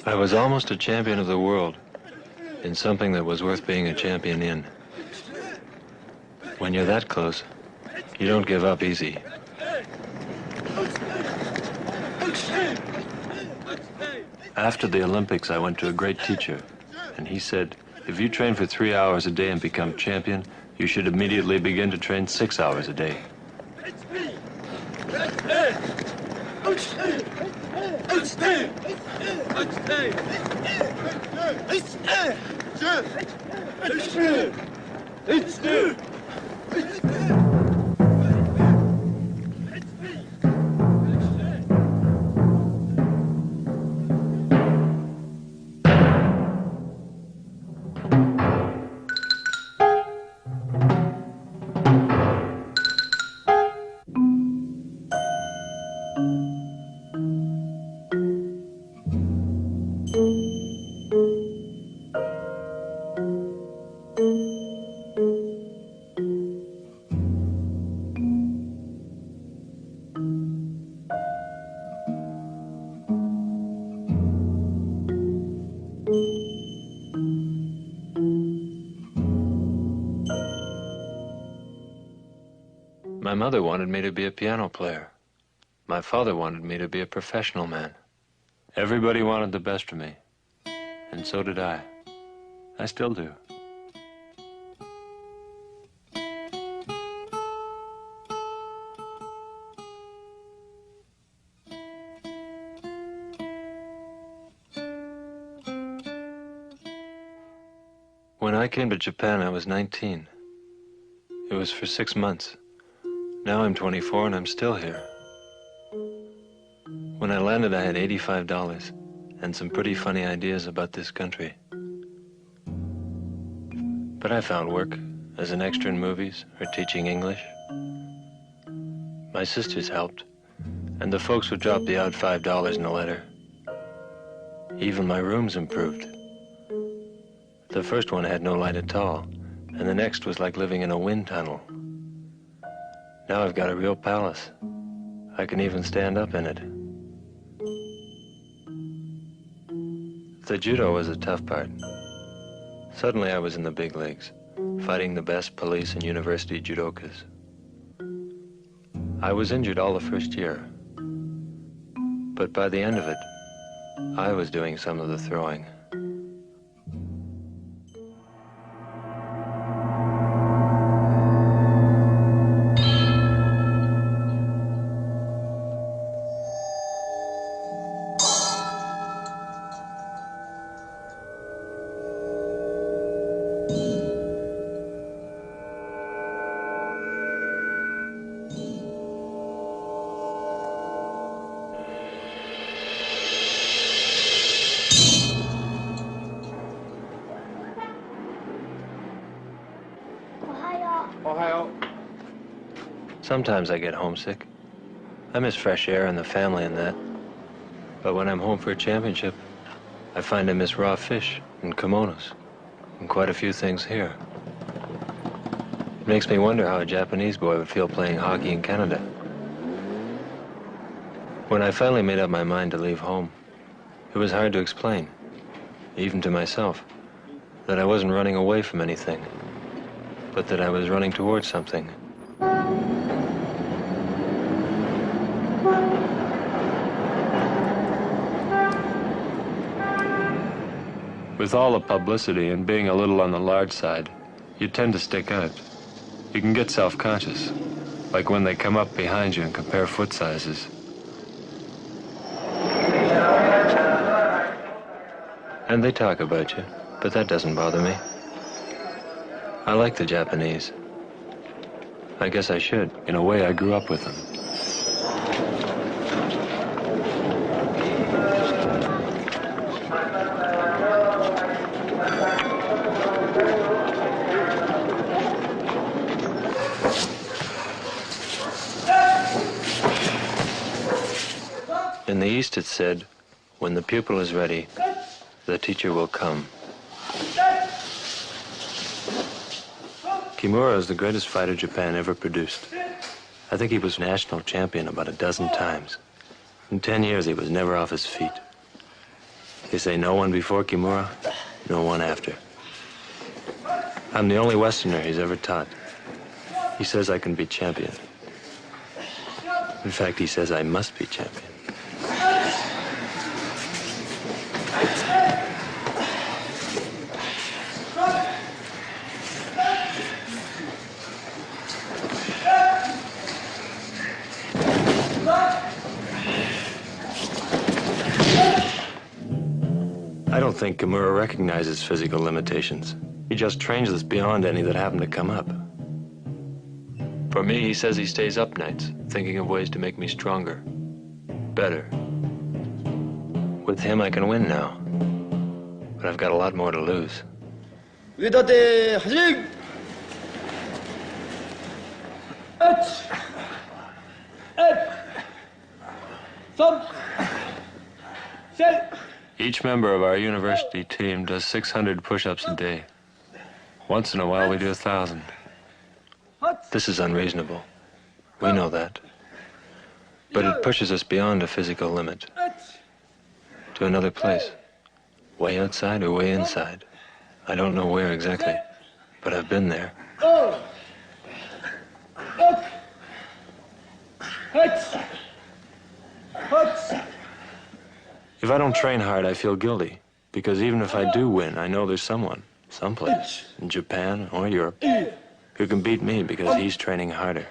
I was almost a champion of the world in something that was worth being a champion in. When you're that close, you don't give up easy. After the Olympics, I went to a great teacher, and he said, if you train for 3 hours a day and become champion, you should immediately begin to train 6 hours a day. My mother wanted me to be a piano player. My father wanted me to be a professional man. Everybody wanted the best for me, and so did I. I still do. When I came to Japan, I was 19. It was for 6 months. Now I'm 24 and I'm still here. When I landed, I had $85 and some pretty funny ideas about this country. But I found work as an extra in movies or teaching English. My sisters helped, and the folks would drop the odd $5 in a letter. Even my rooms improved. The first one had no light at all, and the next was like living in a wind tunnel. Now I've got a real palace. I can even stand up in it. The judo was the tough part. Suddenly I was in the big leagues, fighting the best police and university judokas. I was injured all the first year, but by the end of it, I was doing some of the throwing. Sometimes I get homesick. I miss fresh air and the family and that. But when I'm home for a championship, I find I miss raw fish and kimonos and quite a few things here. It makes me wonder how a Japanese boy would feel playing hockey in Canada. When I finally made up my mind to leave home, it was hard to explain, even to myself, that I wasn't running away from anything, but that I was running towards something. With all the publicity and being a little on the large side, you tend to stick out. You can get self-conscious, like when they come up behind you and compare foot sizes. And they talk about you, but that doesn't bother me. I like the Japanese. I guess I should. In a way, I grew up with them. In the East it said, when the pupil is ready, the teacher will come. Kimura is the greatest fighter Japan ever produced. I think he was national champion about a dozen times. In 10 years, he was never off his feet. They say no one before Kimura, no one after. I'm the only Westerner he's ever taught. He says I can be champion. In fact, he says I must be champion. I don't think Kimura recognizes physical limitations. He just trains us beyond any that happen to come up. For me, he says he stays up nights, thinking of ways to make me stronger, better. With him, I can win now, but I've got a lot more to lose. Each member of our university team does 600 push-ups a day. Once in a while, we do 1,000. This is unreasonable. We know that. But it pushes us beyond a physical limit. To another place. Way outside or way inside. I don't know where exactly, but I've been there. If I don't train hard, I feel guilty. Because even if I do win, I know there's someone, someplace, in Japan or Europe, who can beat me because he's training harder.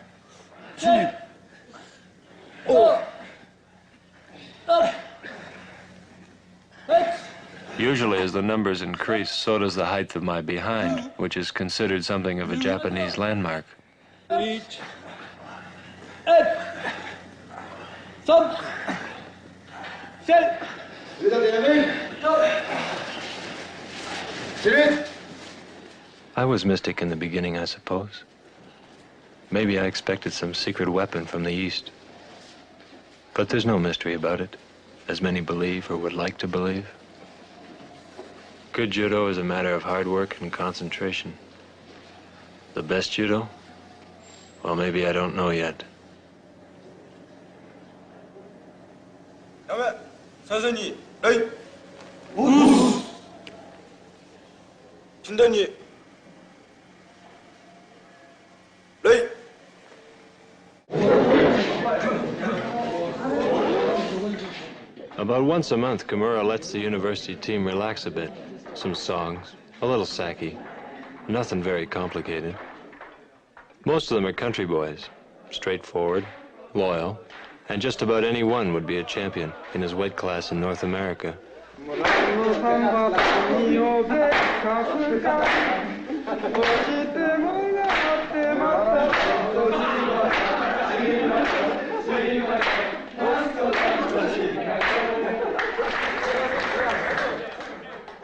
Usually, as the numbers increase, so does the height of my behind, which is considered something of a Japanese landmark. I was mystic in the beginning, I suppose. Maybe I expected some secret weapon from the East. But there's no mystery about it, as many believe or would like to believe. Good judo is a matter of hard work and concentration. The best judo? Well, maybe I don't know yet. About once a month, Kimura lets the university team relax a bit. Some songs, a little sake, nothing very complicated. Most of them are country boys, straightforward, loyal, and just about any one would be a champion in his weight class in North America.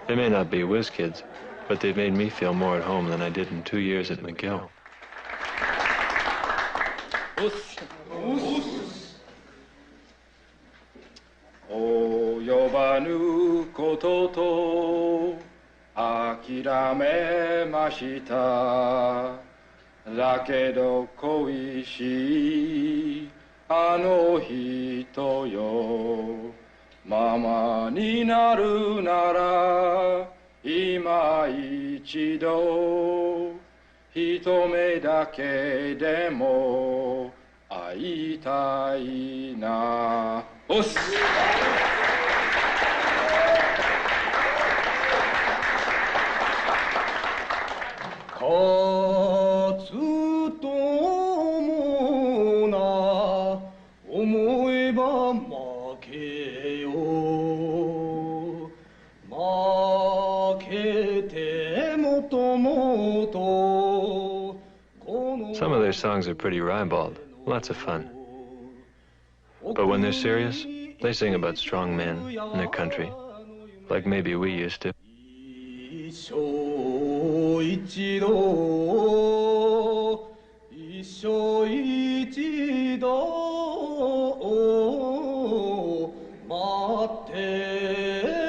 They may not be whiz kids, but they've made me feel more at home than I did in 2 years at McGill. Mama ni naru nara ima ichido hitome dake demo aitai na. Os! Katsu tomo na omoeba make yo makete motomoto. Some of their songs are pretty ribald, lots of fun. But when they're serious, they sing about strong men and their country, like maybe we used to. って